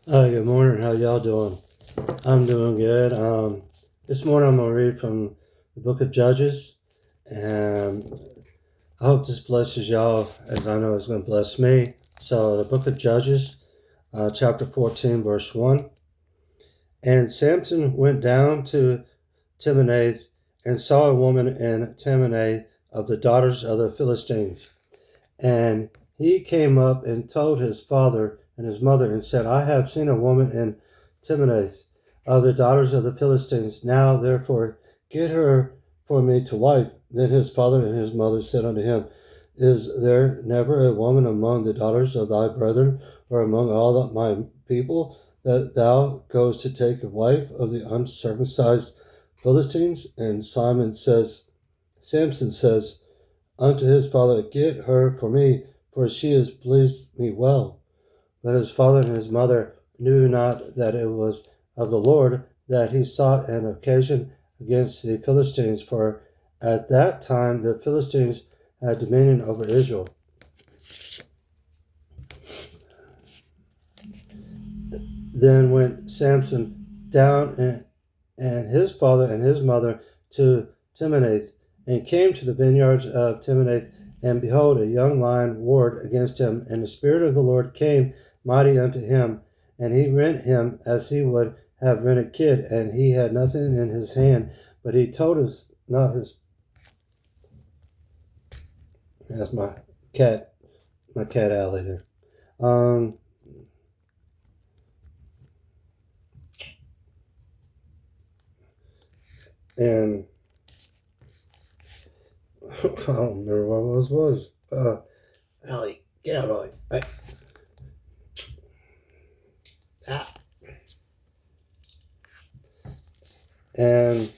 Hi, good morning. How y'all doing? I'm doing good. This morning I'm gonna read from the book of Judges, and I hope this blesses y'all as I know it's gonna bless me. So the book of Judges, chapter 14, verse 1. And Samson went down to Timnath and saw a woman in Timnath of the daughters of the Philistines. And he came up and told his father and his mother and said, I have seen a woman in Timnath of the daughters of the Philistines. Now, therefore, get her for me to wife. Then his father and his mother said unto him, Is there never a woman among the daughters of thy brethren, or among all my people, that thou goest to take a wife of the uncircumcised Philistines? And Samson says, unto his father, Get her for me, for she has pleased me well. But his father and his mother knew not that it was of the Lord that he sought an occasion against the Philistines, for at that time the Philistines had dominion over Israel. Then went Samson down and his father and his mother to Timnath, and came to the vineyards of Timnath, and behold, a young lion warred against him, and the Spirit of the Lord came mighty unto him, and he rent him as he would have rent a kid, and he had nothing in his hand, but he told us not his. That's my cat alley there. And I don't remember what it was. Allie, get out of the way. Ah. And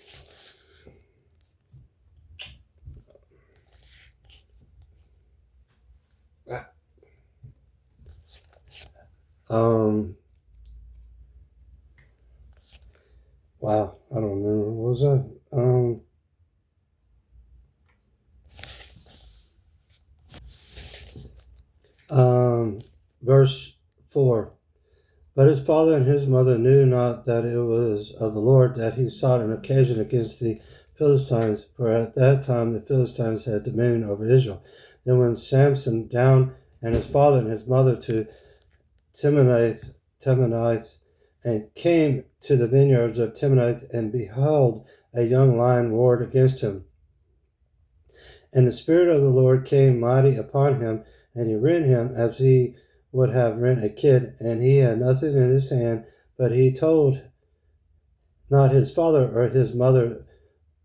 wow, I don't remember. What was that? Verse 4. But his father and his mother knew not that it was of the Lord that he sought an occasion against the Philistines, for at that time the Philistines had dominion over Israel. Then went Samson down and his father and his mother to Timnath, and came to the vineyards of Timnath, and behold, a young lion warred against him. And the Spirit of the Lord came mighty upon him, and he rent him as he would have rent a kid, and he had nothing in his hand, but he told not his father or his mother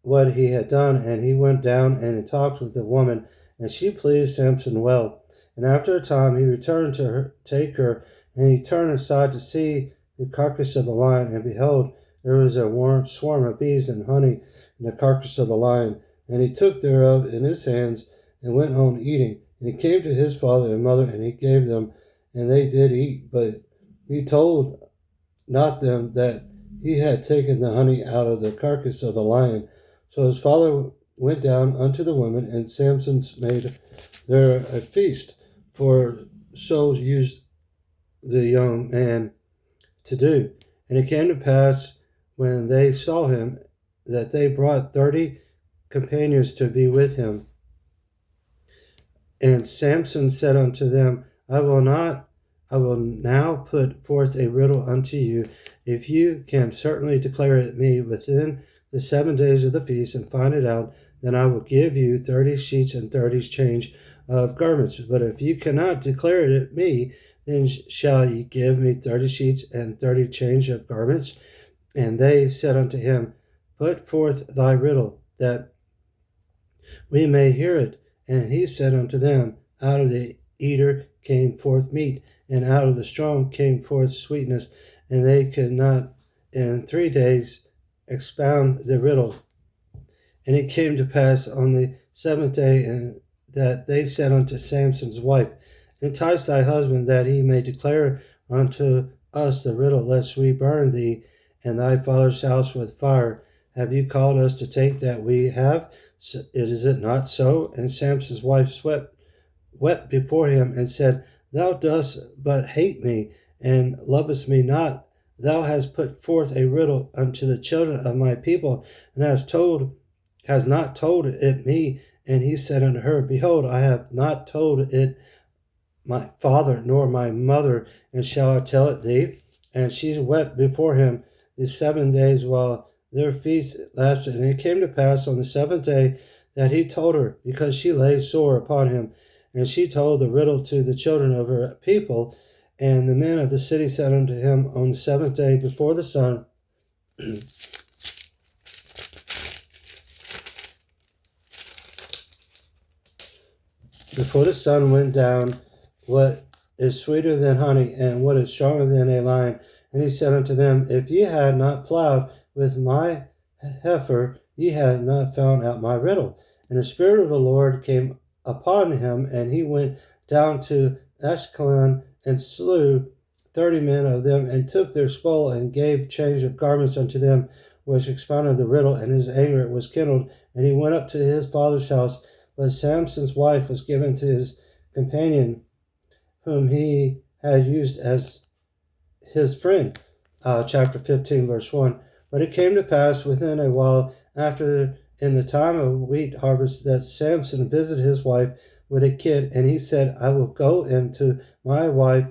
what he had done, and he went down and talked with the woman, and she pleased Samson well. And after a time he returned to her, take her, and he turned aside to see the carcass of the lion, and behold, there was a warm swarm of bees and honey in the carcass of the lion, and he took thereof in his hands, and went home eating. And he came to his father and mother, and he gave them, and they did eat, but he told not them that he had taken the honey out of the carcass of the lion. So his father went down unto the women, and Samson made there a feast, for so used the young man to do. And it came to pass, when they saw him, that they brought 30 companions to be with him. And Samson said unto them, I will now put forth a riddle unto you. If you can certainly declare it me within the 7 days of the feast, and find it out, then I will give you 30 sheets and 30 change of garments. But if you cannot declare it me, then shall ye give me 30 sheets and 30 change of garments? And they said unto him, Put forth thy riddle, that we may hear it. And he said unto them, Out of the eater came forth meat, and out of the strong came forth sweetness, and they could not in 3 days expound the riddle. And it came to pass on the 7th day, and that they said unto Samson's wife, Entice thy husband, that he may declare unto us the riddle, lest we burn thee and thy father's house with fire. Have you called us to take that we have? Is it not so? And Samson's wife wept before him, and said, Thou dost but hate me, and lovest me not. Thou hast put forth a riddle unto the children of my people, and has not told it me. And he said unto her, Behold, I have not told it my father nor my mother, and shall I tell it thee? And she wept before him the 7 days while their feast lasted. And it came to pass on the 7th day that he told her, because she lay sore upon him. And she told the riddle to the children of her people. And the men of the city said unto him on the 7th day before the sun, before the sun went down, what is sweeter than honey, and what is stronger than a lion? And he said unto them, If ye had not plowed with my heifer, ye had not found out my riddle. And the Spirit of the Lord came upon him, and he went down to Ashkelon, and slew 30 men of them, and took their spoil, and gave change of garments unto them, which expounded the riddle, and his anger was kindled, and he went up to his father's house. But Samson's wife was given to his companion, whom he had used as his friend. Chapter 15, verse 1. But it came to pass within a while after, in the time of wheat harvest, that Samson visited his wife with a kid, and he said, I will go into my wife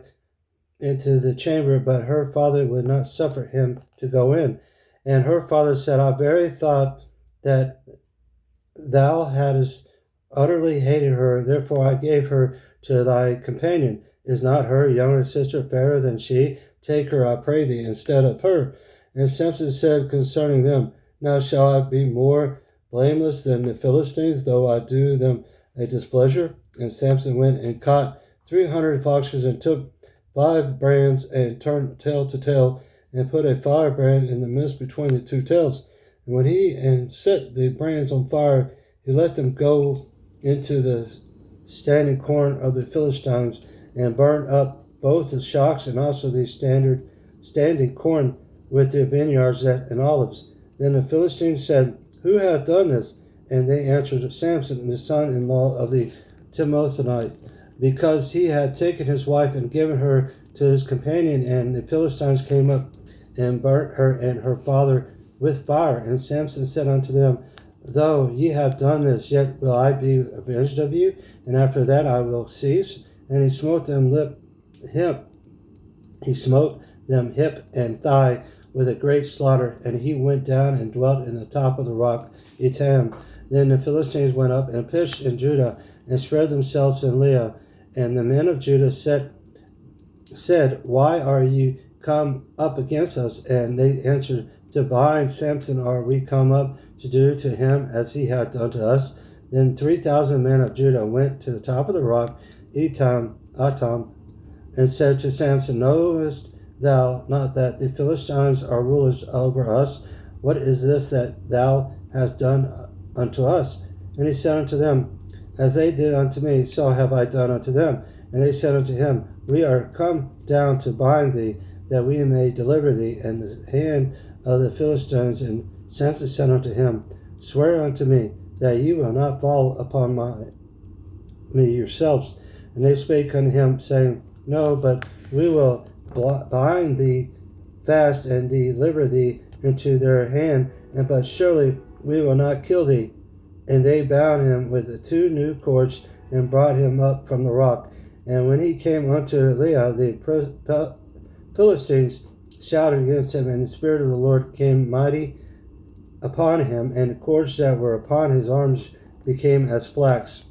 into the chamber, but her father would not suffer him to go in. And her father said, I very thought that thou hadst utterly hated her, therefore I gave her to thy companion. Is not her younger sister fairer than she? Take her, I pray thee, instead of her. And Samson said concerning them, Now shall I be more blameless than the Philistines, though I do them a displeasure? And Samson went and caught 300 foxes, and took 5 brands, and turned tail to tail, and put a firebrand in the midst between the 2 tails. And when he had set the brands on fire, he let them go into the standing corn of the Philistines, and burned up both the shocks and also the standing corn with the vineyards and olives. Then the Philistines said, Who hath done this? And they answered, Samson, the son-in-law of the Timothonite, because he had taken his wife and given her to his companion. And the Philistines came up and burnt her and her father with fire. And Samson said unto them, Though ye have done this, yet will I be avenged of you, and after that I will cease. And he smote them hip and thigh with a great slaughter, and he went down and dwelt in the top of the rock Etam. Then the Philistines went up and pitched in Judah, and spread themselves in Leah. And the men of Judah said, Why are ye come up against us? And they answered, To bind Samson are we come up, to do to him as he hath done to us. Then 3,000 men of Judah went to the top of the rock Atam, and said to Samson, Knowest thou not that the Philistines are rulers over us? What is this that thou hast done unto us? And he said unto them, As they did unto me, so have I done unto them. And they said unto him, We are come down to bind thee, that we may deliver thee in the hand of the Philistines. And Samson said unto him, Swear unto me that ye will not fall upon me yourselves. And they spake unto him, saying, No, but we will bind thee fast, and deliver thee into their hand, but surely we will not kill thee. And they bound him with the 2 new cords, and brought him up from the rock. And when he came unto Leah, the Philistines shouted against him, and the Spirit of the Lord came mighty upon him, and the cords that were upon his arms became as flax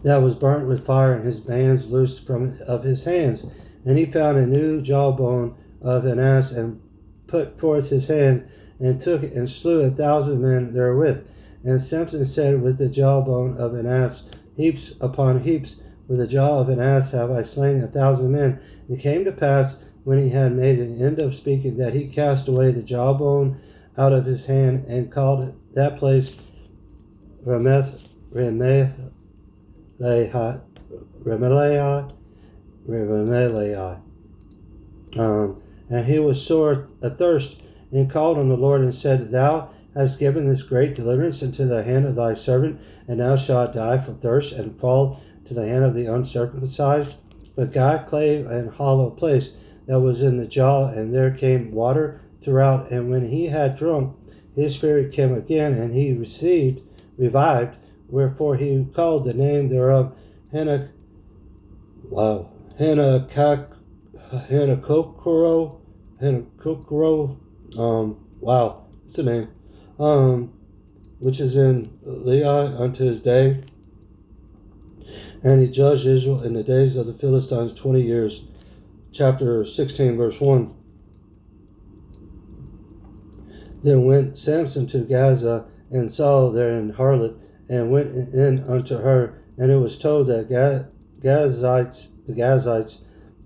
that was burnt with fire, and his bands loosed from of his hands. And he found a new jawbone of an ass, and put forth his hand, and took it, and slew 1,000 men therewith. And Samson said, With the jawbone of an ass, heaps upon heaps, with the jaw of an ass have I slain 1,000 men. And it came to pass, when he had made an end of speaking, that he cast away the jawbone out of his hand, and called that place Remeleah. And he was sore athirst, and called on the Lord, and said, Thou hast given this great deliverance into the hand of thy servant, and now shall I die from thirst, and fall to the hand of the uncircumcised. But God clave an hollow place that was in the jaw, and there came water throughout. And when he had drunk, his spirit came again, and he revived. Wherefore he called the name thereof Henokokoro. What's the name? Which is in Lehi unto his day. And he judged Israel in the days of the Philistines 20 years. Chapter 16, verse 1. Then went Samson to Gaza, and saw there an harlot, and went in unto her. And it was told that the Gazites,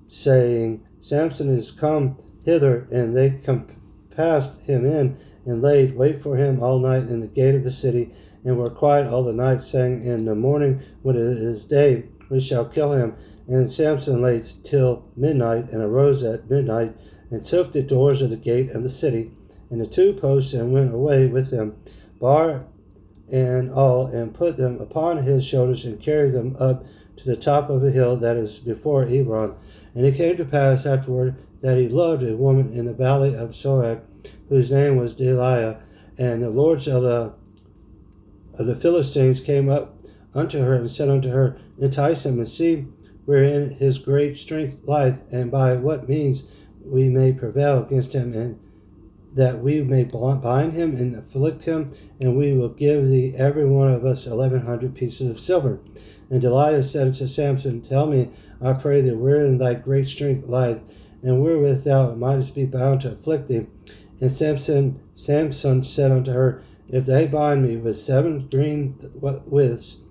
saying, Samson is come hither. And they compassed him in, and laid wait for him all night in the gate of the city, and were quiet all the night, saying, in the morning, when it is day, we shall kill him. And Samson lay till midnight, and arose at midnight, and took the doors of the gate of the city, and the 2 posts, and went away with them, bar and all, and put them upon his shoulders, and carried them up to the top of a hill that is before Hebron. And it came to pass afterward that he loved a woman in the valley of Sorek, whose name was Delilah. And the lords of the Philistines came up unto her, and said unto her, entice him, and see wherein his great strength lieth, and by what means we may prevail against him, and that we may bind him and afflict him, and we will give thee every one of us 1,100 pieces of silver. And Delilah said unto Samson, tell me, I pray thee, wherein thy great strength lieth, and wherewith thou mightest be bound to afflict thee. And Samson said unto her, if they bind me with 7 green withs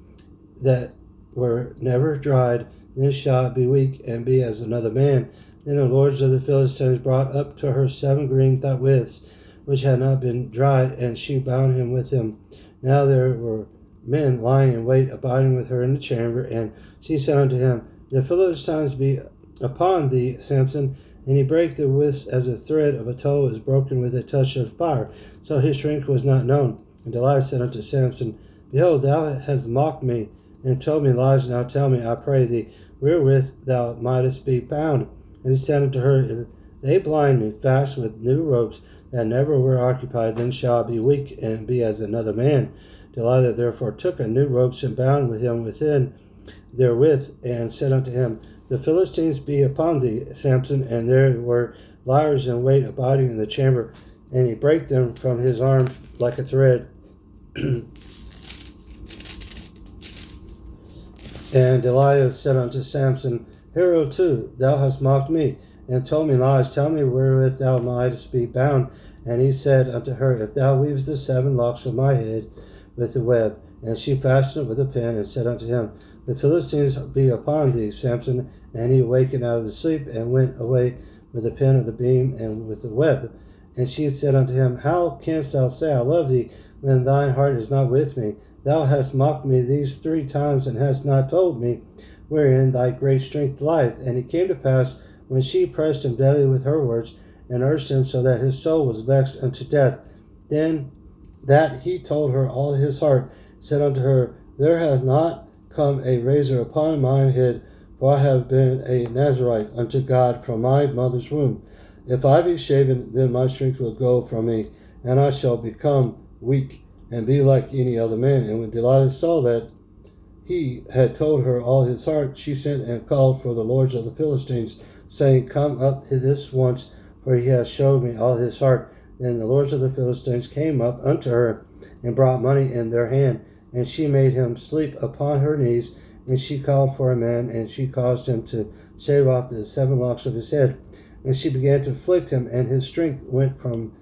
that were never dried, then shall I be weak, and be as another man. Then the lords of the Philistines brought up to her 7 green withs, which had not been dried, and she bound him with them. Now there were men lying in wait, abiding with her in the chamber, and she said unto him, the Philistines be upon thee, Samson. And he brake the withs as a thread of a tow is broken with a touch of fire. So his strength was not known. And Delilah said unto Samson, behold, thou hast mocked me, and told me lies. Now tell me, I pray thee, wherewith thou mightest be bound. And he said unto her, if they blind me fast with new ropes that never were occupied, then shall I be weak, and be as another man. Delilah therefore took a new ropes, and bound with him within therewith, and said unto him, the Philistines be upon thee, Samson. And there were liars in wait abiding in the chamber, and he brake them from his arms like a thread. And Delilah said unto Samson, hereunto thou hast mocked me, and told me lies. Tell me wherewith thou mightest be bound. And he said unto her, if thou weavest the 7 locks of my head with the web. And she fastened it with a pin, and said unto him, the Philistines be upon thee, Samson. And he awakened out of his sleep, and went away with the pin of the beam and with the web. And she said unto him, how canst thou say, I love thee, when thine heart is not with me? Thou hast mocked me these 3 times, and hast not told me wherein thy great strength lieth. And it came to pass, when she pressed him daily with her words, and urged him so that his soul was vexed unto death, then that he told her all his heart, said unto her, there hath not come a razor upon mine head, for I have been a Nazarite unto God from my mother's womb. If I be shaven, then my strength will go from me, and I shall become weak, and be like any other man. And when Delilah saw that he had told her all his heart, she sent and called for the lords of the Philistines, saying, come up this once, for he has showed me all his heart. Then the lords of the Philistines came up unto her, and brought money in their hand. And she made him sleep upon her knees, and she called for a man, and she caused him to shave off the 7 locks of his head. And she began to afflict him, and his strength went from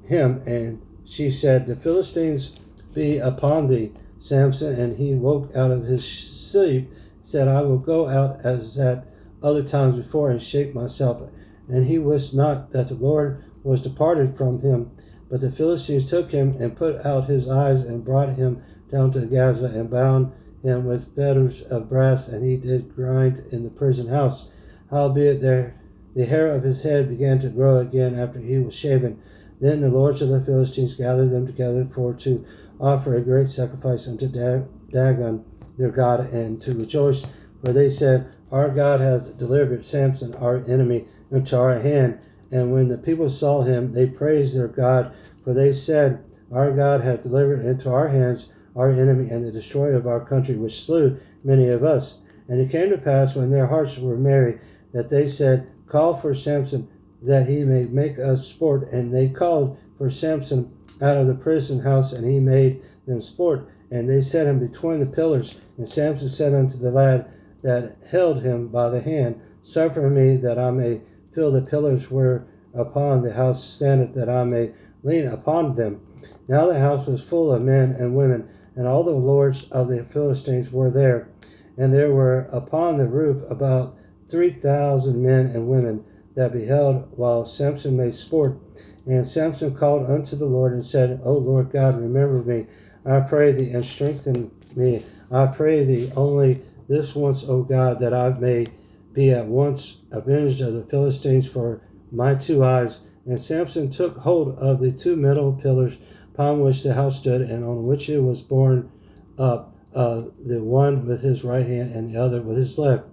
him. And she said, the Philistines be upon thee, Samson. And he woke out of his sleep, said, I will go out as at other times before, and shake myself. And he wist not that the Lord was departed from him. But the Philistines took him, and put out his eyes, and brought him down to Gaza, and bound him with fetters of brass, and he did grind in the prison house. Howbeit the hair of his head began to grow again after he was shaven. Then the lords of the Philistines gathered them together for to offer a great sacrifice unto Dagon their god, and to rejoice. For they said, our God hath delivered Samson, our enemy, into our hand. And when the people saw him, they praised their God, for they said, Our God hath delivered into our hands our enemy and the destroyer of our country, which slew many of us. And it came to pass, when their hearts were merry, that they said, Call for Samson, that he may make us sport. And they called for Samson out of the prison house, and he made them sport. And they set him between the pillars. And Samson said unto the lad that held him by the hand, Suffer me that I may feel the pillars whereupon the house standeth, that I may lean upon them. Now the house was full of men and women, and all the lords of the Philistines were there. And there were upon the roof about 3,000 men and women that beheld while Samson made sport. And Samson called unto the Lord and said, O Lord God, remember me, I pray thee, and strengthen me. I pray thee only this once, O God, that I may be at once avenged of the Philistines for my two eyes. And Samson took hold of the two middle pillars upon which the house stood, and on which it was borne up, the one with his right hand and the other with his left.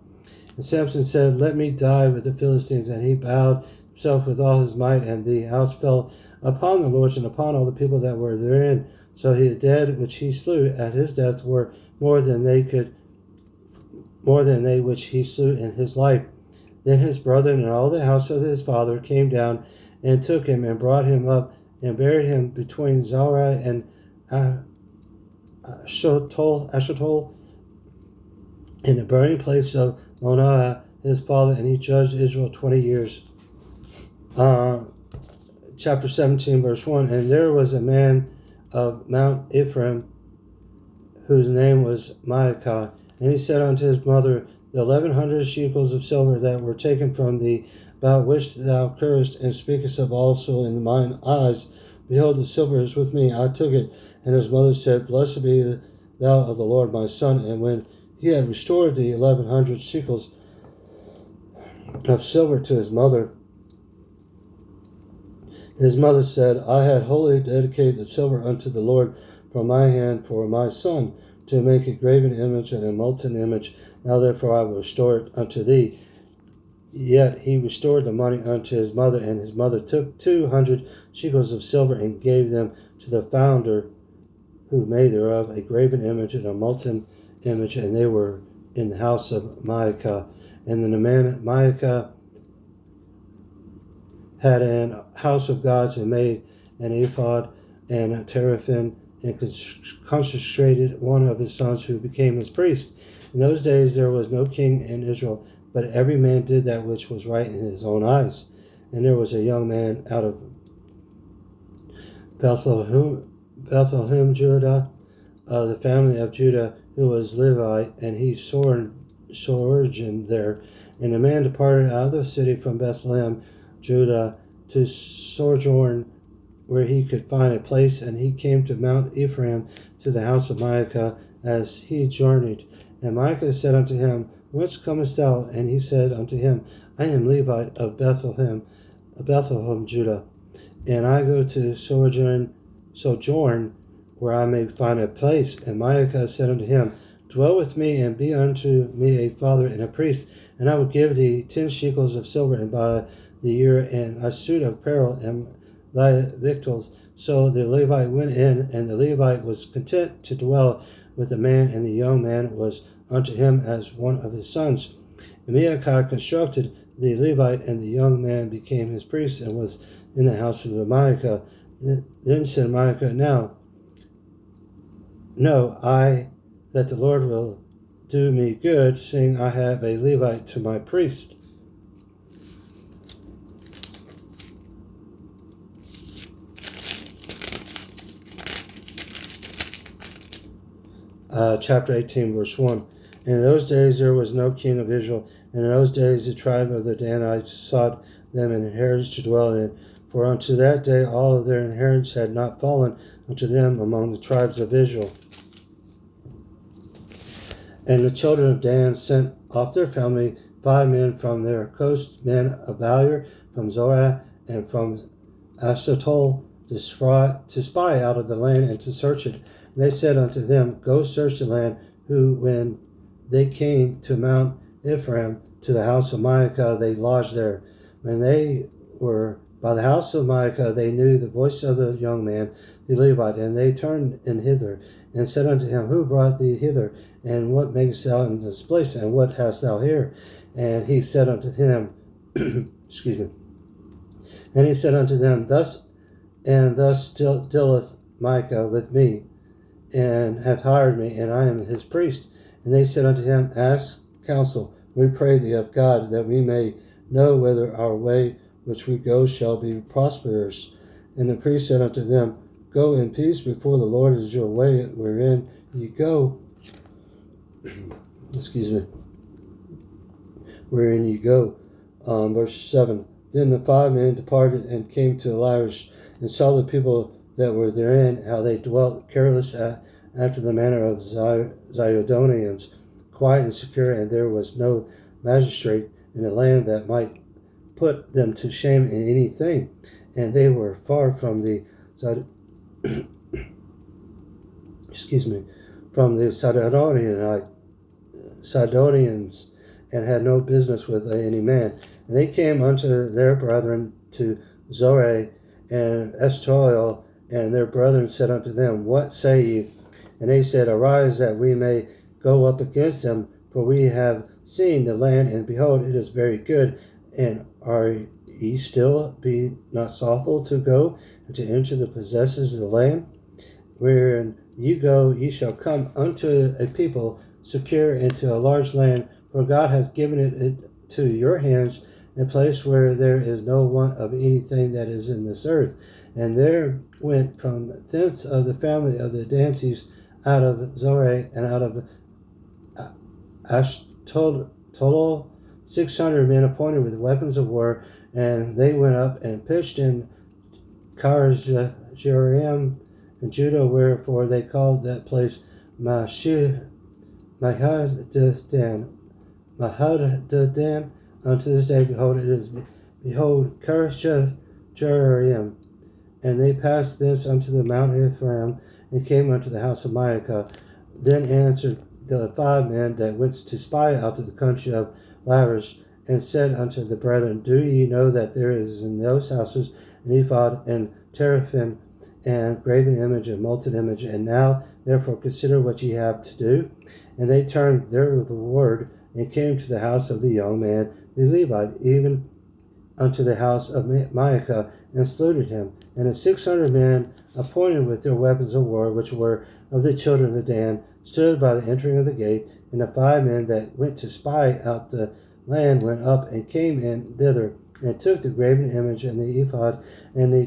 And Samson said, Let me die with the Philistines. And he bowed himself with all his might, and the house fell upon the lords and upon all the people that were therein. So the dead which he slew at his death were more than they which he slew in his life. Then his brethren and all the house of his father came down and took him and brought him up and buried him between Zorah and Eshtaol in the burying place of Manoah his father, and he judged Israel 20 years. Chapter 17, verse 1. And there was a man of Mount Ephraim, whose name was Maacah, and he said unto his mother, The 1,100 shekels of silver that were taken from thee, about which thou curest and speakest of also in mine eyes, behold, the silver is with me. I took it. And his mother said, Blessed be thou of the Lord, my son. And when he had restored the 1,100 shekels of silver to his mother said, I had wholly dedicated the silver unto the Lord from my hand for my son, to make a graven image and a molten image. Now therefore I will restore it unto thee. Yet he restored the money unto his mother, and his mother took 200 shekels of silver and gave them to the founder who made thereof a graven image and a molten image, and they were in the house of Maacah. And then the man Maacah had an house of gods, and made an ephod and a teraphim, and consecrated one of his sons, who became his priest. In those days there was no king in Israel, but every man did that which was right in his own eyes. And there was a young man out of Bethlehem, Judah, of the family of Judah, who was Levite, and he sojourned there. And the man departed out of the city from Bethlehem, Judah, to sojourn where he could find a place, and he came to Mount Ephraim, to the house of Maacah, as he journeyed. And Maacah said unto him, Whence comest thou? And he said unto him, I am Levite of Bethlehem, Judah, and I go to sojourn where I may find a place. And Maacah said unto him, Dwell with me, and be unto me a father and a priest, and I will give thee 10 shekels of silver, and by the year, and a suit of apparel, and thy victuals. So the Levite went in, and the Levite was content to dwell with the man, and the young man was unto him as one of his sons. And Maacah constructed the Levite, and the young man became his priest, and was in the house of the Maacah. Then said Maacah, Now know I that the Lord will do me good, seeing I have a Levite to my priest. Chapter 18, verse 1. In those days there was no king of Israel, and in those days the tribe of the Danites sought them an inheritance to dwell in. For unto that day all of their inheritance had not fallen unto them among the tribes of Israel. And the children of Dan sent off their family 5 men from their coast, men of valor, from Zorah and from Eshtaol, to spy out of the land and to search it. And they said unto them, Go search the land. Who, when they came to Mount Ephraim to the house of Micah, they lodged there. When they were by the house of Micah, they knew the voice of the young man, the Levite, and they turned in hither, and said unto him, Who brought thee hither? And what makest thou in this place? And what hast thou here? And he said unto him, excuse me. And he said unto them, Thus dealeth Micah with me, and hath hired me, and I am his priest. And they said unto him, Ask counsel, we pray thee of God, that we may know whether our way which we go shall be prosperous. And the priest said unto them, Go in peace before the Lord is your way wherein ye go. Excuse me. Wherein ye go. Verse 7. Then the 5 men departed and came to Laish, and saw the people that were therein, how they dwelt careless after the manner of Zidonians, quiet and secure, and there was no magistrate in the land that might put them to shame in anything. And they were far from the Sidonians, and had no business with any man. And they came unto their brethren to Zorah and Eshtaol, and their brethren said unto them, What say ye? And they said, Arise, that we may go up against them, for we have seen the land, and behold, it is very good. And are ye still be not slothful to go and to enter the possessions of the land? Wherein ye go, ye shall come unto a people secure into a large land, for God hath given it to your hands, a place where there is no want of anything that is in this earth. And there went from thence of the family of the Dantes out of Zorah and out of Ashtolol 600 men appointed with weapons of war, and they went up and pitched in Kirjathjearim in Judah, wherefore they called that place Mahadadan unto this day. Behold, Kirjathjearim. And they passed thence unto the mount Ephraim, and came unto the house of Micah. Then answered the 5 men that went to spy out of the country of Laish, and said unto the brethren, Do ye know that there is in those houses an ephod and teraphim and graven image and molten image? And now therefore consider what ye have to do. And they turned their word, and came to the house of the young man the Levite, even unto the house of Micah, and saluted him. And the 600 men appointed with their weapons of war, which were of the children of Dan, stood by the entering of the gate. And the 5 men that went to spy out the land went up and came in thither, and took the graven image and the ephod and the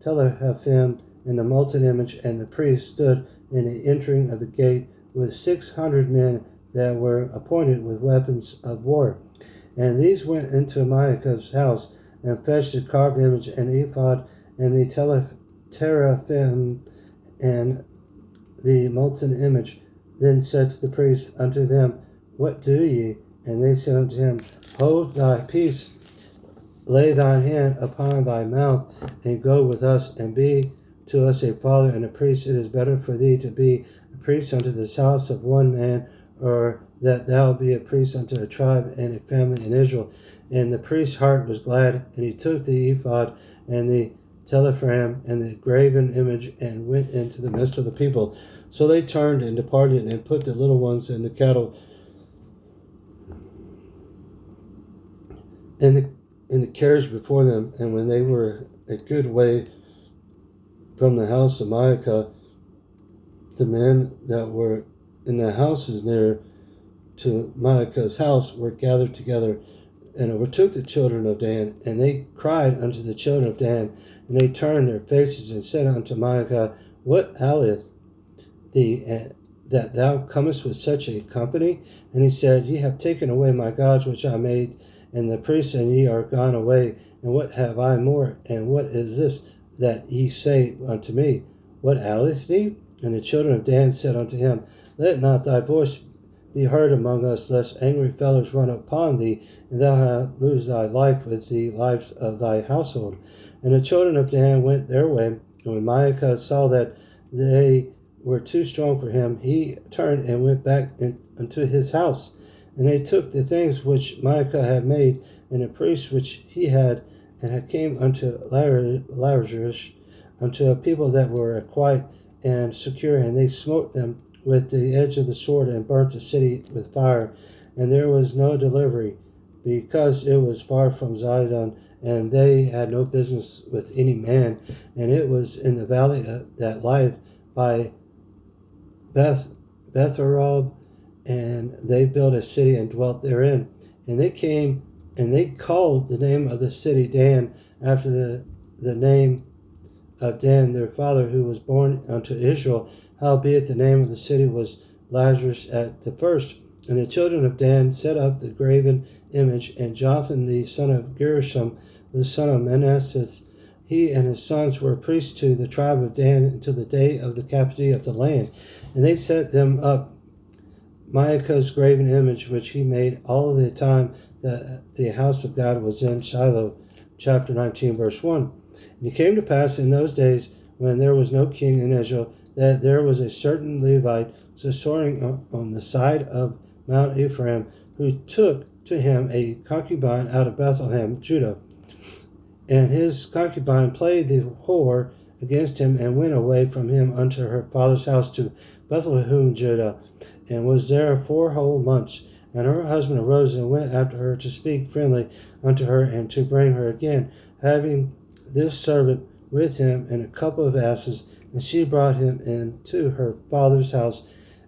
teraphim and the molten image. And the priest stood in the entering of the gate with 600 men that were appointed with weapons of war. And these went into Micah's house, and fetched the carved image and ephod and the teraphim and the molten image. Then said to the priest unto them, What do ye? And they said unto him, Hold thy peace, lay thine hand upon thy mouth, and go with us, and be to us a father and a priest. It is better for thee to be a priest unto this house of one man, or that thou be a priest unto a tribe and a family in Israel. And the priest's heart was glad, and he took the ephod and the teraphim and the graven image, and went into the midst of the people. So they turned and departed, and put the little ones and the cattle in the carriage before them. And when they were a good way from the house of Micah, the men that were in the houses near to Micah's house were gathered together, and overtook the children of Dan. And they cried unto the children of Dan, and they turned their faces, and said unto Micah, What aileth thee, that thou comest with such a company? And he said, Ye have taken away my gods which I made, and the priests, and ye are gone away. And what have I more? And what is this that ye say unto me? What aileth thee? And the children of Dan said unto him, Let not thy voice be heard among us, lest angry fellows run upon thee, and thou lose thy life with the lives of thy household. And the children of Dan went their way. And when Micah saw that they were too strong for him, he turned and went back into his house. And they took the things which Micah had made, and the priests which he had, and had came unto Lachish, unto a people that were quiet and secure, and they smote them with the edge of the sword, and burnt the city with fire. And there was no delivery, because it was far from Zidon, and they had no business with any man. And it was in the valley that lieth by Betharob, and they built a city and dwelt therein. And they came, and they called the name of the city Dan, after the name of Dan their father, who was born unto Israel. Howbeit the name of the city was Lazarus at the first. And the children of Dan set up the graven image, and Jonathan the son of Gershom, the son of Manasseh, he and his sons were priests to the tribe of Dan until the day of the captivity of the land. And they set them up Micah's graven image, which he made all the time that the house of God was in Shiloh. Chapter 19, verse 1. And it came to pass in those days, when there was no king in Israel, that there was a certain Levite sojourning on the side of Mount Ephraim, who took to him a concubine out of Bethlehem, Judah. And his concubine played the whore against him, and went away from him unto her father's house to Bethlehem, Judah, and was there 4 whole months. And her husband arose and went after her to speak friendly unto her, and to bring her again, having this servant with him and a couple of asses. And she brought him into her father's house.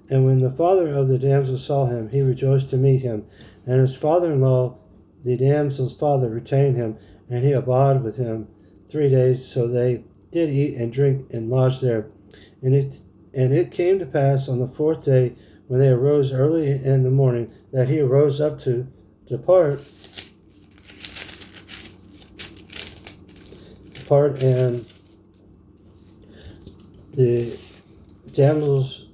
And when the father of the damsel saw him, he rejoiced to meet him. And his father-in-law, the damsel's father, retained him, and he abode with him 3 days. So they did eat and drink and lodge there. And it came to pass on the 4th day, when they arose early in the morning, that he arose up to depart, and the damsel's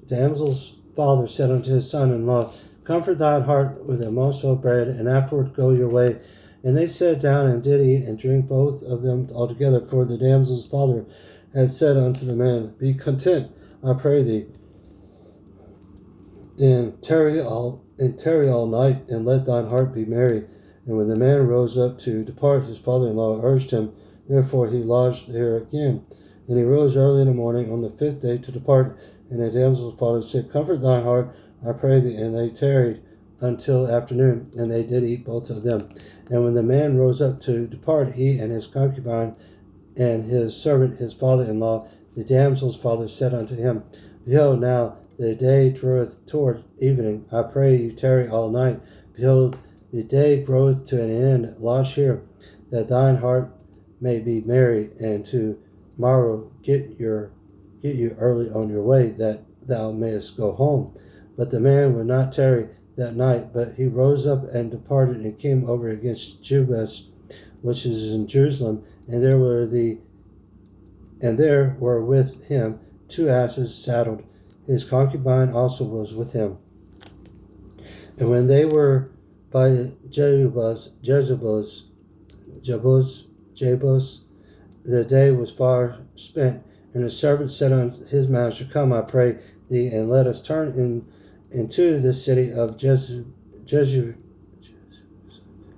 father said unto his son-in-law, Comfort thine heart with a morsel of bread, and afterward go your way. And they sat down and did eat and drink, both of them altogether. For the damsel's father had said unto the man, Be content, I pray thee, and tarry all night, and let thine heart be merry. And when the man rose up to depart, his father-in-law urged him. Therefore he lodged there again. And he rose early in the morning on the 5th day to depart. And the damsel's father said, Comfort thine heart, I pray thee. And they tarried until afternoon, and they did eat, both of them. And when the man rose up to depart, he and his concubine and his servant, his father-in-law, the damsel's father, said unto him, Behold, now the day draweth toward evening. I pray you tarry all night. Behold, the day groweth to an end. Lodge here, that thine heart may be merry, and to morrow get you early on your way, that thou mayest go home. But the man would not tarry that night, but he rose up and departed, and came over against Jebus, which is in Jerusalem, and there were with him 2 asses saddled. His concubine also was with him. And when they were by Jebus, the day was far spent, and the servant said unto his master, Come, I pray thee, and let us turn into the city of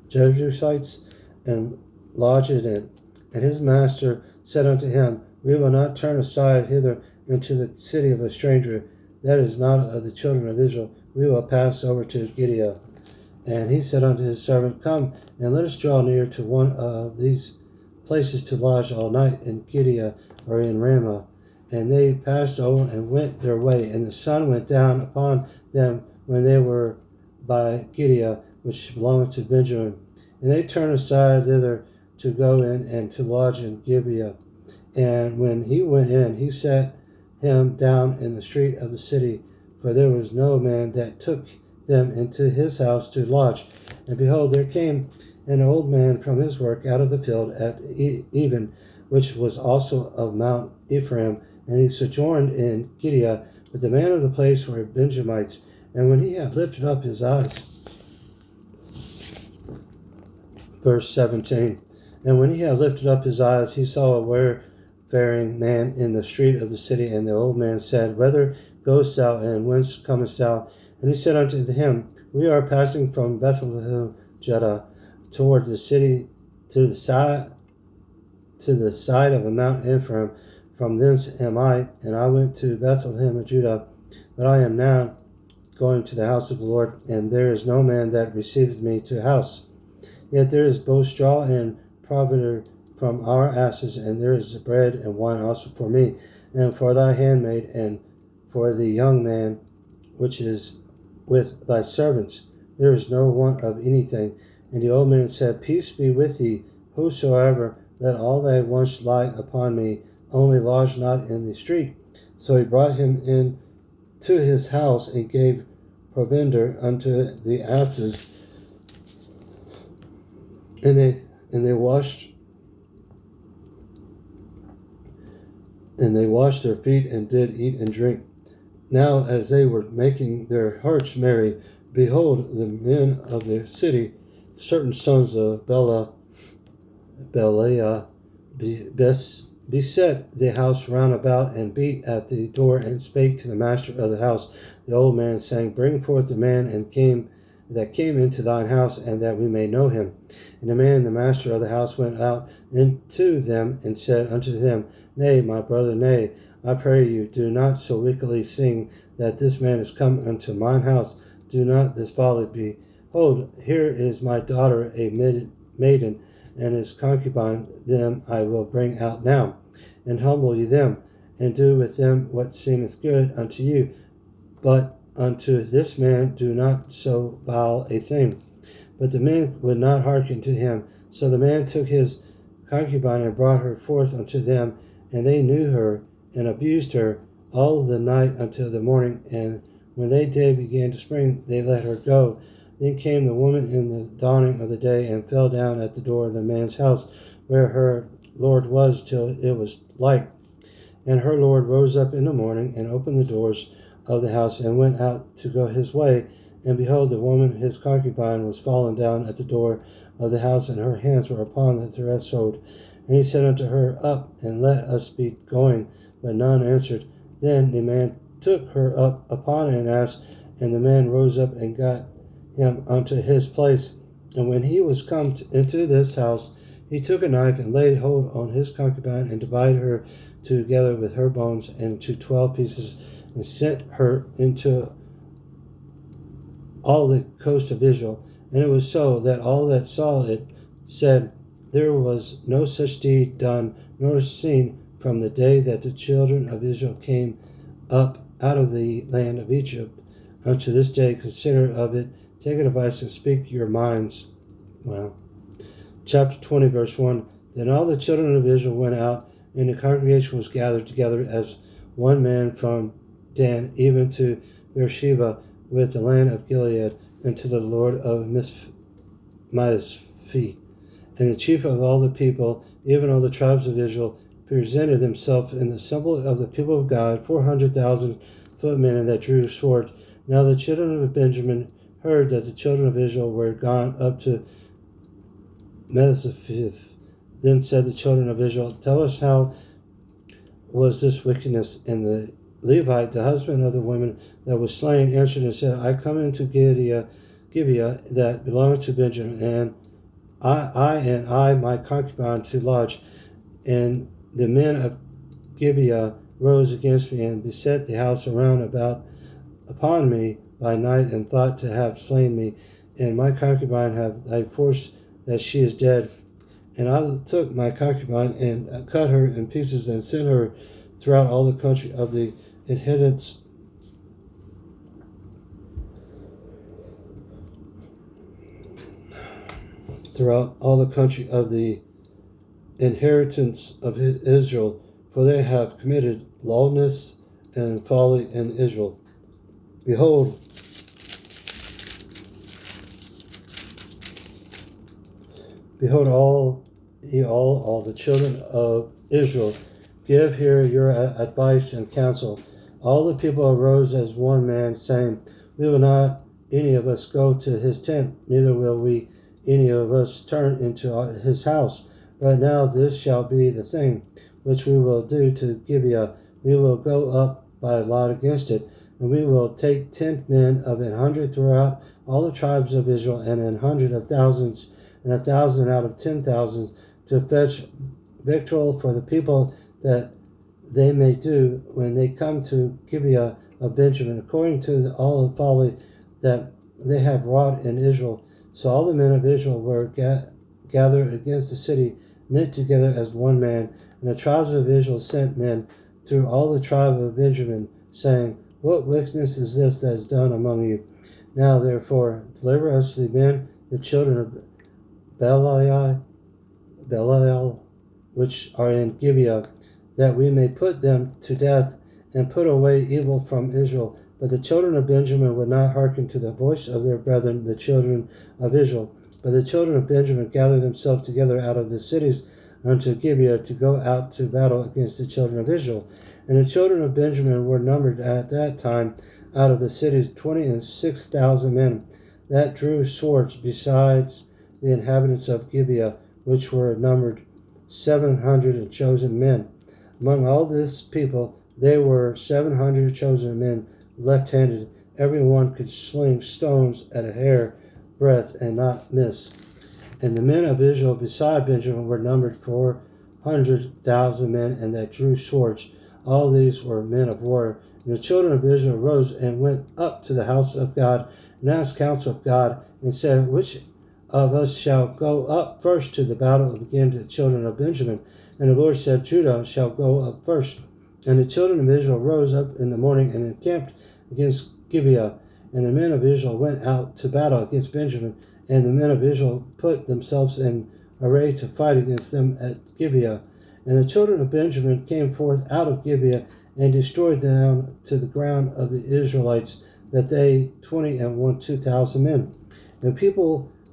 Jebusites, and lodge in it. And his master said unto him, We will not turn aside hither into the city of a stranger, that is not of the children of Israel. We will pass over to Gibeah. And he said unto his servant, Come, and let us draw near to one of these places to lodge all night in Gibeah or in Ramah. And they passed over and went their way, and the sun went down upon them when they were by Gibeah, which belonged to Benjamin. And they turned aside thither to go in and to lodge in Gibeah. And when he went in, he sat him down in the street of the city, for there was no man that took them into his house to lodge. And behold, there came an old man from his work out of the field at even, which was also of Mount Ephraim, and he sojourned in Gibeah. But the man of the place were Benjamites. And when he had lifted up his eyes, verse 17, and when he had lifted up his eyes, he saw a wayfaring man in the street of the city. And the old man said, Whither goest thou, and whence comest thou? And he said unto him, We are passing from Bethlehem, Judah, toward the city to the side of a Mount Ephraim. From thence am I, and I went to Bethlehem of Judah, but I am now going to the house of the Lord, and there is no man that receiveth me to the house. Yet there is both straw and provender from our asses, and there is bread and wine also for me, and for thy handmaid, and for the young man which is with thy servants. There is no want of anything. And the old man said, Peace be with thee, whosoever, let all thy wants lie upon me, only lodge not in the street. So he brought him in to his house, and gave provender unto the asses, and they washed their feet, and did eat and drink. Now as they were making their hearts merry, behold, the men of the city, certain sons of Belial, beset the house round about, and beat at the door, and spake to the master of the house, the old man, saying, Bring forth the man that came into thine house, and that we may know him. And the master of the house, went out into them, and said unto them, Nay, my brother, nay, I pray you, do not so wickedly sing that this man is come unto mine house. Do not this folly. Behold, here is my daughter, a maiden, and his concubine. Them I will bring out now, and humble you them, and do with them what seemeth good unto you. But unto this man do not so vile a thing. But the men would not hearken to him. So the man took his concubine, and brought her forth unto them, and they knew her, and abused her all the night until the morning. And when day began to spring, they let her go. Then came the woman in the dawning of the day, and fell down at the door of the man's house, where her lord was, till it was light. And her lord rose up in the morning, and opened the doors of the house, and went out to go his way. And behold, the woman his concubine was fallen down at the door of the house, and her hands were upon the threshold. And he said unto her, Up, and let us be going. But none answered. Then the man took her up upon an ass, and the man rose up and got him unto his place. And when he was come into this house, he took a knife, and laid hold on his concubine, and divided her together with her bones into 12 pieces, and sent her into all the coast of Israel. And it was so that all that saw it said, There was no such deed done nor seen from the day that the children of Israel came up out of the land of Egypt unto this day. Consider of it, take advice, and speak your minds. Wow. Chapter 20, verse 1. Then all the children of Israel went out, and the congregation was gathered together as one man from Dan even to Beersheba, with the land of Gilead, and to the Lord of Mizpeh. And the chief of all the people, even all the tribes of Israel, presented themselves in the assembly of the people of God, 400,000 footmen that drew swords. Now the children of Benjamin heard that the children of Israel were gone up to Mizpeh. Then said the children of Israel, Tell us, how was this wickedness? And the Levite, the husband of the woman that was slain, answered and said, I come into Gibeah that belongeth to Benjamin, and I my concubine to lodge. And the men of Gibeah rose against me, and beset the house around about upon me by night, and thought to have slain me. And my concubine have I forced that she is dead. And I took my concubine, and cut her in pieces, and sent her throughout all the country of the inhabitants of Israel, for they have committed lawlessness and folly in Israel. Behold, all the children of Israel, give here your advice and counsel. All the people arose as one man, saying, We will not any of us go to his tent, neither will we any of us turn into his house. But now this shall be the thing which we will do to Gibeah. We will go up by lot against it, and we will take 10 men of 100 throughout all the tribes of Israel, and 100 of thousands, and 1,000 out of 10,000, to fetch victual for the people, that they may do when they come to Gibeah of Benjamin, according to all the folly that they have wrought in Israel. So all the men of Israel were gathered against the city, knit together as one man. And the tribes of Israel sent men through all the tribe of Benjamin, saying, What wickedness is this that is done among you? Now therefore deliver us the men, the children of Belial, which are in Gibeah, that we may put them to death and put away evil from Israel. But the children of Benjamin would not hearken to the voice of their brethren, the children of Israel. But the children of Benjamin gathered themselves together out of the cities unto Gibeah to go out to battle against the children of Israel. And the children of Benjamin were numbered at that time out of the cities 26,000 men that drew swords, besides the inhabitants of Gibeah, which were numbered 700 and chosen men. Among all this people there were 700 chosen men, left-handed. Every one could sling stones at a hair breadth and not miss. And the men of Israel beside Benjamin were numbered 400,000 men, and that drew swords. All these were men of war. And the children of Israel rose and went up to the house of God, and asked counsel of God, and said, Which of us shall go up first to the battle against the children of Benjamin? And the Lord said, Judah shall go up first. And the children of Israel rose up in the morning and encamped against Gibeah. And the men of Israel went out to battle against Benjamin. And the men of Israel put themselves in array to fight against them at Gibeah. And the children of Benjamin came forth out of Gibeah and destroyed down to the ground of the Israelites, that they 2,000 men. And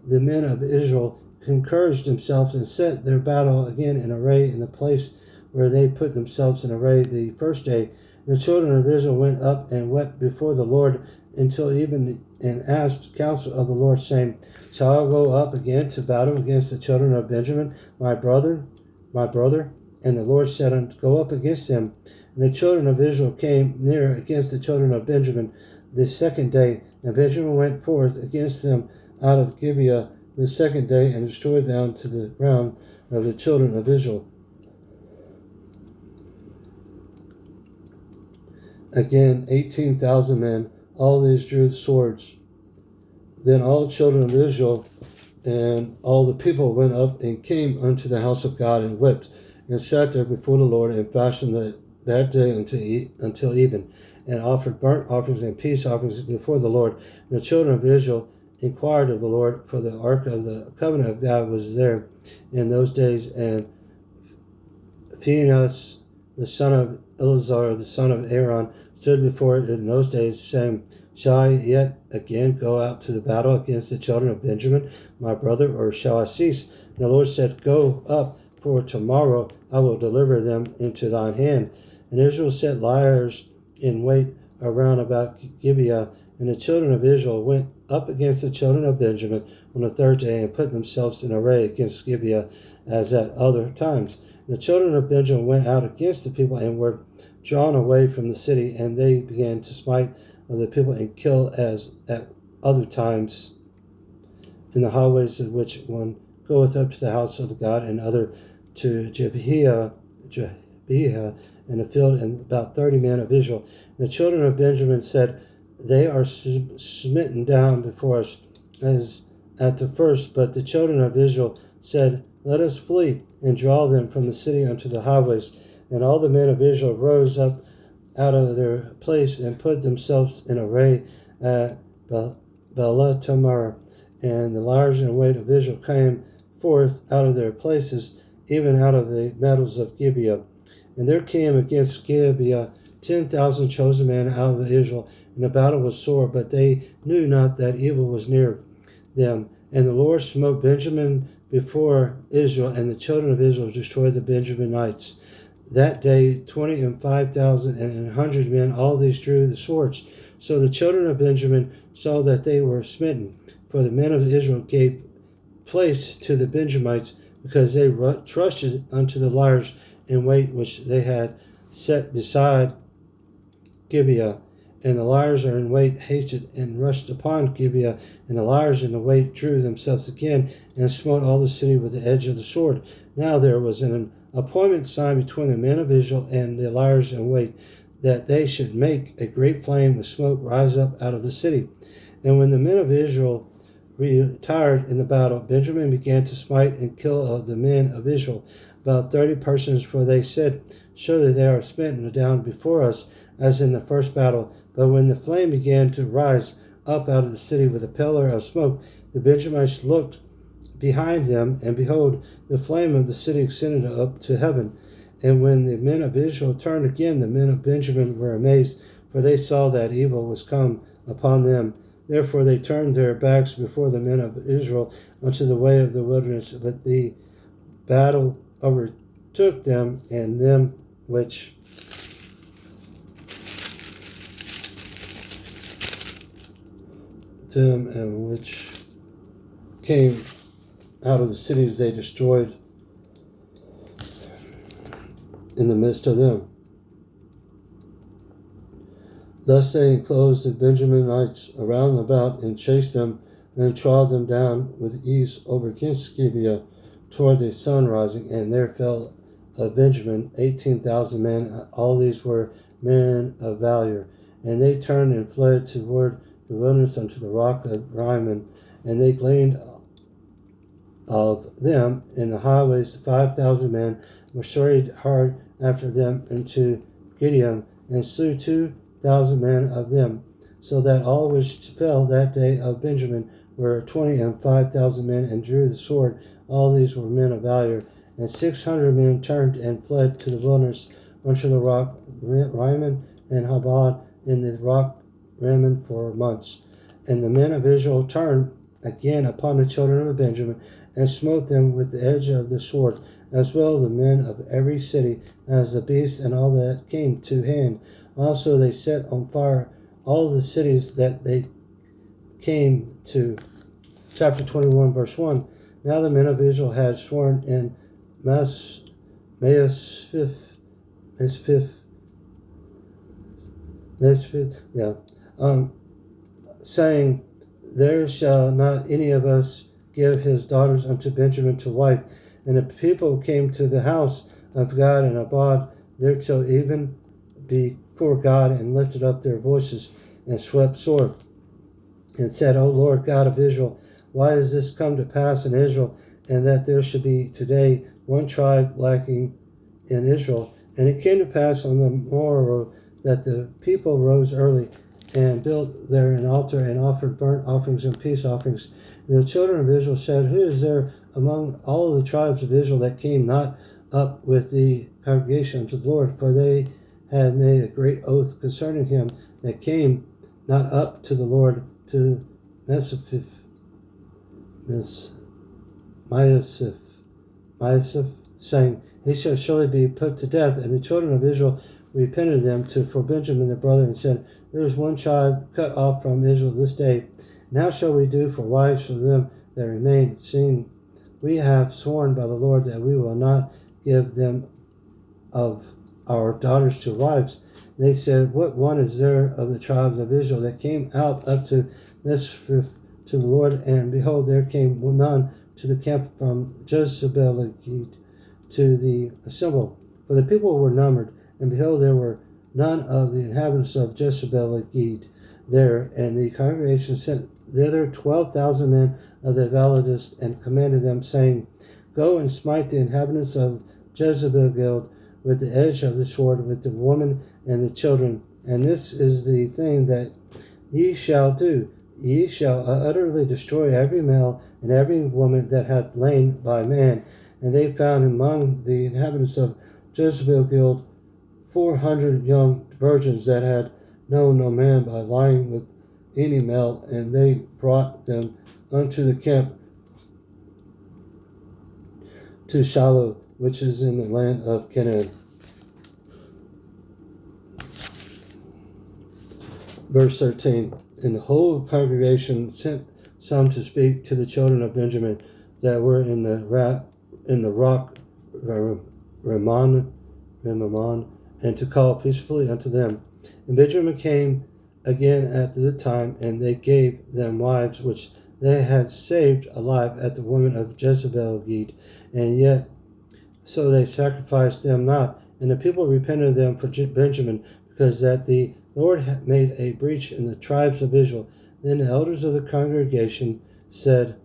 the men of Israel, encouraged themselves and set their battle again in array in the place where they put themselves in array the first day. And the children of Israel went up and wept before the Lord until even, and asked counsel of the Lord, saying, Shall I go up again to battle against the children of Benjamin, my brother? And the Lord said, Go up against them. And the children of Israel came near against the children of Benjamin the second day, and Benjamin went forth against them out of Gibeah the second day, and destroyed down to the ground of the children of Israel. Again 18,000 men, all these drew swords. Then all the children of Israel and all the people went up and came unto the house of God, and wept, and sat there before the Lord, and fasted that day until even, and offered burnt offerings and peace offerings before the Lord. And the children of Israel inquired of the Lord, for the ark of the covenant of God was there in those days. And Phinehas, the son of Eleazar, the son of Aaron, stood before it in those days, saying, Shall I yet again go out to the battle against the children of Benjamin, my brother, or shall I cease? And the Lord said, Go up, for tomorrow I will deliver them into thine hand. And Israel set liers in wait around about Gibeah. And the children of Israel went up against the children of Benjamin on the third day, and put themselves in array against Gibeah, as at other times. And the children of Benjamin went out against the people, and were drawn away from the city, and they began to smite of the people, and kill as at other times in the highways, in which one goeth up to the house of the God, and other to Gibeah in the field, and about 30 men of Israel. And the children of Benjamin said, They are smitten down before us as at the first. But the children of Israel said, Let us flee, and draw them from the city unto the highways. And all the men of Israel rose up out of their place, and put themselves in array at Baalah-Tamar. And the liers in wait of Israel came forth out of their places, even out of the meadows of Gibeah. And there came against Gibeah 10,000 chosen men out of Israel, and the battle was sore, but they knew not that evil was near them. And the Lord smote Benjamin before Israel, and the children of Israel destroyed the Benjaminites. That day 25,000 and 100 men, all these drew the swords. So the children of Benjamin saw that they were smitten, for the men of Israel gave place to the Benjamites, because they trusted unto the liers in wait which they had set beside Gibeah. And the liers are in wait hasted and rushed upon Gibeah, and the liers in the wait drew themselves again and smote all the city with the edge of the sword. Now there was an appointment signed between the men of Israel and the liers in wait, that they should make a great flame with smoke rise up out of the city. And when the men of Israel retired in the battle, Benjamin began to smite and kill of the men of Israel about 30 persons, for they said, surely they are smitten down before us, as in the first battle. But when the flame began to rise up out of the city with a pillar of smoke, the Benjamites looked behind them, and behold, the flame of the city ascended up to heaven. And when the men of Israel turned again, the men of Benjamin were amazed, for they saw that evil was come upon them. Therefore they turned their backs before the men of Israel unto the way of the wilderness. But the battle overtook them, and them which came out of the cities they destroyed in the midst of them. Thus they enclosed the Benjaminites around about and chased them and trod them down with ease over against Gibeah toward the sun rising, and there fell of Benjamin 18,000 men. All these were men of valor. And they turned and fled toward the wilderness unto the rock of Rimmon, and they gleaned of them in the highways 5,000 men, were hurried hard after them into Gideon, and slew 2,000 men of them, so that all which fell that day of Benjamin were 25,000 men, and drew the sword. All these were men of valor. And 600 men turned and fled to the wilderness unto the rock Rimmon and Habad in the rock Rimmon for months. And the men of Israel turned again upon the children of Benjamin, and smote them with the edge of the sword, as well the men of every city, as the beasts and all that came to hand. Also they set on fire all the cities that they came to. Chapter 21, verse 1. Now the men of Israel had sworn in saying, there shall not any of us give his daughters unto Benjamin to wife. And the people came to the house of God and abode there till even before God, and lifted up their voices and swept sore, and said, O Lord God of Israel, why is this come to pass in Israel, and that there should be today one tribe lacking in Israel? And it came to pass on the morrow that the people rose early and built there an altar and offered burnt offerings and peace offerings. And the children of Israel said, who is there among all the tribes of Israel that came not up with the congregation to the Lord? For they had made a great oath concerning him that came not up to the Lord, to Maasiph, saying, he shall surely be put to death. And the children of Israel repented them for Benjamin their brother, and said, there is one tribe cut off from Israel this day. Now shall we do for wives for them that remain, seeing we have sworn by the Lord that we will not give them of our daughters to wives. And they said, what one is there of the tribes of Israel that came out up to Mizpah to the Lord? And behold, there came none to the camp from Jezebel to the assembly. For the people were numbered, and behold, there were none of the inhabitants of Jezebel there. And the congregation sent thither 12,000 men of the Valadists, and commanded them, saying, go and smite the inhabitants of Jezebel with the edge of the sword, with the woman and the children. And this is the thing that ye shall do. Ye shall utterly destroy every male and every woman that hath lain by man. And they found among the inhabitants of Jezebel 400 young virgins that had known no man by lying with any male, and they brought them unto the camp to Shiloh, which is in the land of Canaan. Verse 13. And the whole congregation sent some to speak to the children of Benjamin that were in the rock Rimmon, and to call peacefully unto them. And Benjamin came again after the time, and they gave them wives which they had saved alive at the woman of Jezebel Gede, and yet so they sacrificed them not. And the people repented them for Benjamin, because that the Lord had made a breach in the tribes of Israel. Then the elders of the congregation said,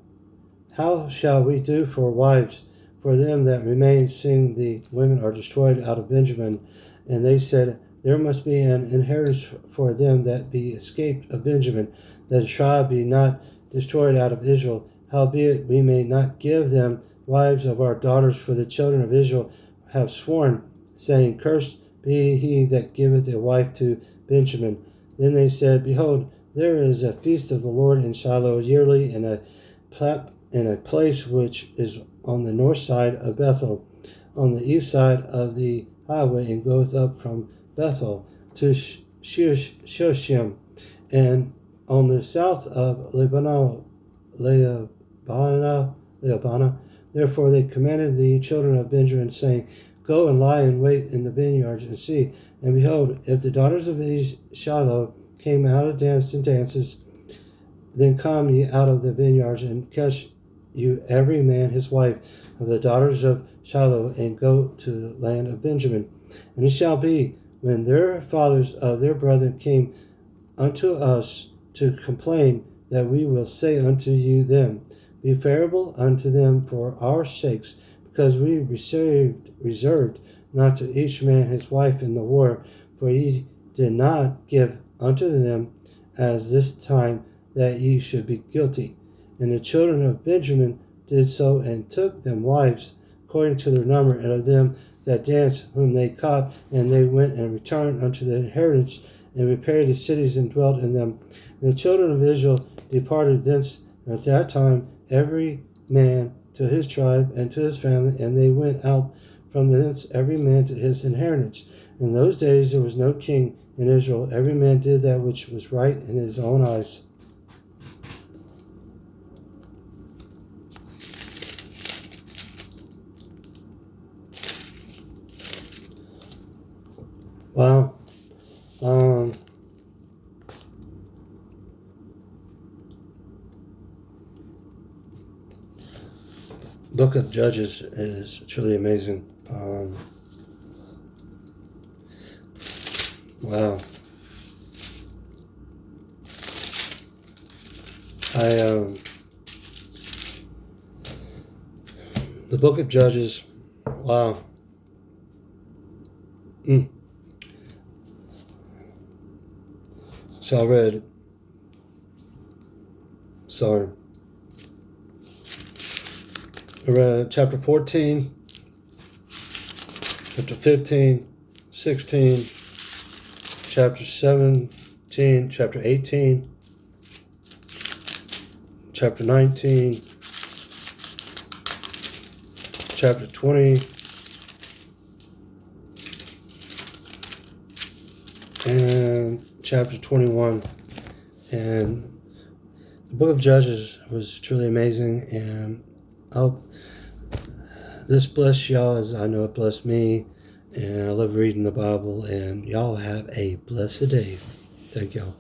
how shall we do for wives for them that remain, seeing the women are destroyed out of Benjamin? And they said, there must be an inheritance for them that be escaped of Benjamin, that the tribe be not destroyed out of Israel. Howbeit we may not give them wives of our daughters, for the children of Israel have sworn, saying, cursed be he that giveth a wife to Benjamin. Then they said, behold, there is a feast of the Lord in Shiloh yearly, in a place which is on the north side of Bethel, on the east side of the highway, and goeth up from Bethel to Shushem, and on the south of Lebanon. Therefore they commanded the children of Benjamin, saying, go and lie in wait in the vineyards, and see. And behold, if the daughters of Shiloh came out of dances, then come ye out of the vineyards, and catch you every man his wife of the daughters of Shiloh, and go to the land of Benjamin. And it shall be, when their fathers of their brethren came unto us to complain, that we will say unto you them, be favorable unto them for our sakes, because we reserved not to each man his wife in the war, for ye did not give unto them as this time, that ye should be guilty. And the children of Benjamin did so, and took them wives according to their number, and of them that danced whom they caught, and they went and returned unto the inheritance, and repaired the cities and dwelt in them. And the children of Israel departed thence, and at that time every man to his tribe and to his family, and they went out from thence every man to his inheritance. In those days there was no king in Israel. Every man did that which was right in his own eyes. Wow. Book of Judges is truly amazing. Wow. The Book of Judges. Wow. So I read. I read chapter 14, chapter 15, 16, chapter 17, chapter 18, chapter 19, chapter 20, and chapter 21. And the Book of Judges was truly amazing, and I hope this bless y'all as I know it blessed me. And I love reading the Bible, and y'all have a blessed day. Thank y'all.